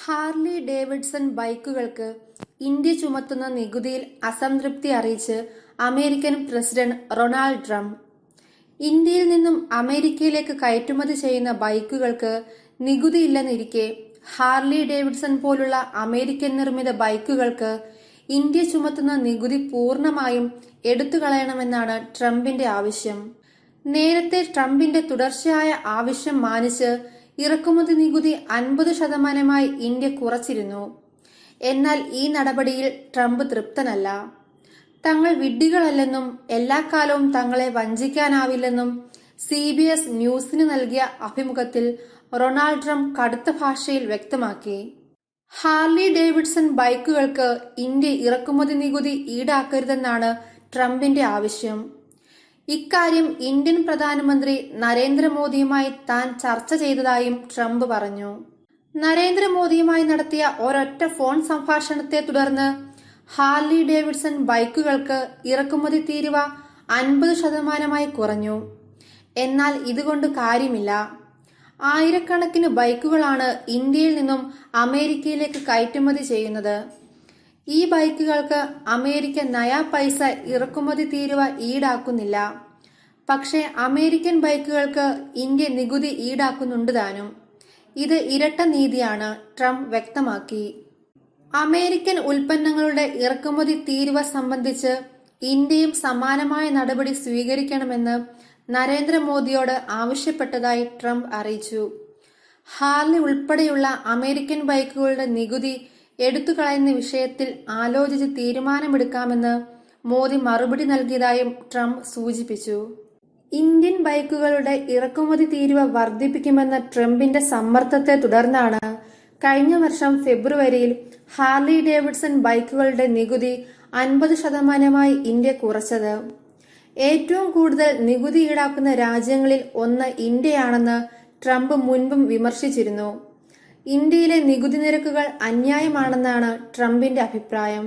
Harley Davidson ബൈക്കുകൾക്ക് India ചുമത്തുന്ന നികുതിയിൽ അസംതൃപ്തി അറിയിച്ച് അമേരിക്കൻ പ്രസിഡന്റ് ഡൊണാൾഡ് ട്രംപ്. ഇന്ത്യയിൽ നിന്നും അമേരിക്കയിലേക്ക് കയറ്റുമതി ചെയ്യുന്ന ബൈക്കുകൾക്ക് നികുതിയില്ലെന്നിരിക്കെ ഹാർലി ഡേവിഡ്സൺ പോലുള്ള അമേരിക്കൻ നിർമ്മിത ബൈക്കുകൾക്ക് ഇന്ത്യ ചുമത്തുന്ന നികുതി പൂർണ്ണമായും എടുത്തുകളയണമെന്നാണ് ട്രംപിന്റെ ആവശ്യം. നേരത്തെ ട്രംപിന്റെ തുടർച്ചയായ ആവശ്യം മാനിച്ച് ഇറക്കുമതി നികുതി 50% ഇന്ത്യ കുറച്ചിരുന്നു. എന്നാൽ ഈ നടപടിയിൽ ട്രംപ് തൃപ്തനല്ല. തങ്ങൾ വിഡ്ഢികളല്ലെന്നും എല്ലാ കാലവും തങ്ങളെ വഞ്ചിക്കാനാവില്ലെന്നും CBS ന്യൂസിന് നൽകിയ അഭിമുഖത്തിൽ ഡൊണാൾഡ് ട്രംപ് കടുത്ത ഭാഷയിൽ വ്യക്തമാക്കി. ഹാർലി ഡേവിഡ്സൺ ബൈക്കുകൾക്ക് ഇന്ത്യ ഇറക്കുമതി നികുതി ഈടാക്കരുതെന്നാണ് ട്രംപിന്റെ ആവശ്യം. ഇക്കാര്യം ഇന്ത്യൻ പ്രധാനമന്ത്രി നരേന്ദ്രമോദിയുമായി താൻ ചർച്ച ചെയ്തതായും ട്രംപ് പറഞ്ഞു. നരേന്ദ്രമോദിയുമായി നടത്തിയ ഒരൊറ്റ ഫോൺ സംഭാഷണത്തെ തുടർന്ന് ഹാർലി ഡേവിഡ്സൺ ബൈക്കുകൾക്ക് ഇറക്കുമതി തീരുവ 50% കുറഞ്ഞു. എന്നാൽ ഇതുകൊണ്ട് കാര്യമില്ല. ആയിരക്കണക്കിന് ബൈക്കുകളാണ് ഇന്ത്യയിൽ നിന്നും അമേരിക്കയിലേക്ക് കയറ്റുമതി ചെയ്യുന്നത്. ഈ ബൈക്കുകൾക്ക് അമേരിക്ക നയാ പൈസ ഇറക്കുമതി തീരുവ ഈടാക്കുന്നില്ല. പക്ഷേ അമേരിക്കൻ ബൈക്കുകൾക്ക് ഇന്ത്യ നികുതി ഈടാക്കുന്നുണ്ട് താനും. ഇത് ഇരട്ട നീതിയാണ്, ട്രംപ് വ്യക്തമാക്കി. അമേരിക്കൻ ഉൽപ്പന്നങ്ങളുടെ ഇറക്കുമതി തീരുവ സംബന്ധിച്ച് ഇന്ത്യയും സമാനമായ നടപടി സ്വീകരിക്കണമെന്ന് നരേന്ദ്രമോദിയോട് ആവശ്യപ്പെട്ടതായി ട്രംപ് അറിയിച്ചു. ഹാർലി ഉൾപ്പെടെയുള്ള അമേരിക്കൻ ബൈക്കുകളുടെ നികുതി എടുത്തുകളയുന്ന വിഷയത്തിൽ ആലോചിച്ച് തീരുമാനമെടുക്കാമെന്ന് മോദി മറുപടി നൽകിയതായും ട്രംപ് സൂചിപ്പിച്ചു. ഇന്ത്യൻ ബൈക്കുകളുടെ ഇറക്കുമതി തീരുവ വർദ്ധിപ്പിക്കുമെന്ന ട്രംപിന്റെ സമ്മർദ്ദത്തെ തുടർന്നാണ് കഴിഞ്ഞ വർഷം ഫെബ്രുവരിയിൽ ഹാർലി ഡേവിഡ്സൺ ബൈക്കുകളുടെ നികുതി 50% ഇന്ത്യ കുറച്ചത്. ഏറ്റവും കൂടുതൽ നികുതി ഈടാക്കുന്ന രാജ്യങ്ങളിൽ ഒന്ന് ഇന്ത്യയാണെന്ന് ട്രംപ് മുൻപും വിമർശിച്ചിരുന്നു. ഇന്ത്യയിലെ നികുതി നിരക്കുകൾ അന്യായമാണെന്നാണ് ട്രംപിന്റെ അഭിപ്രായം.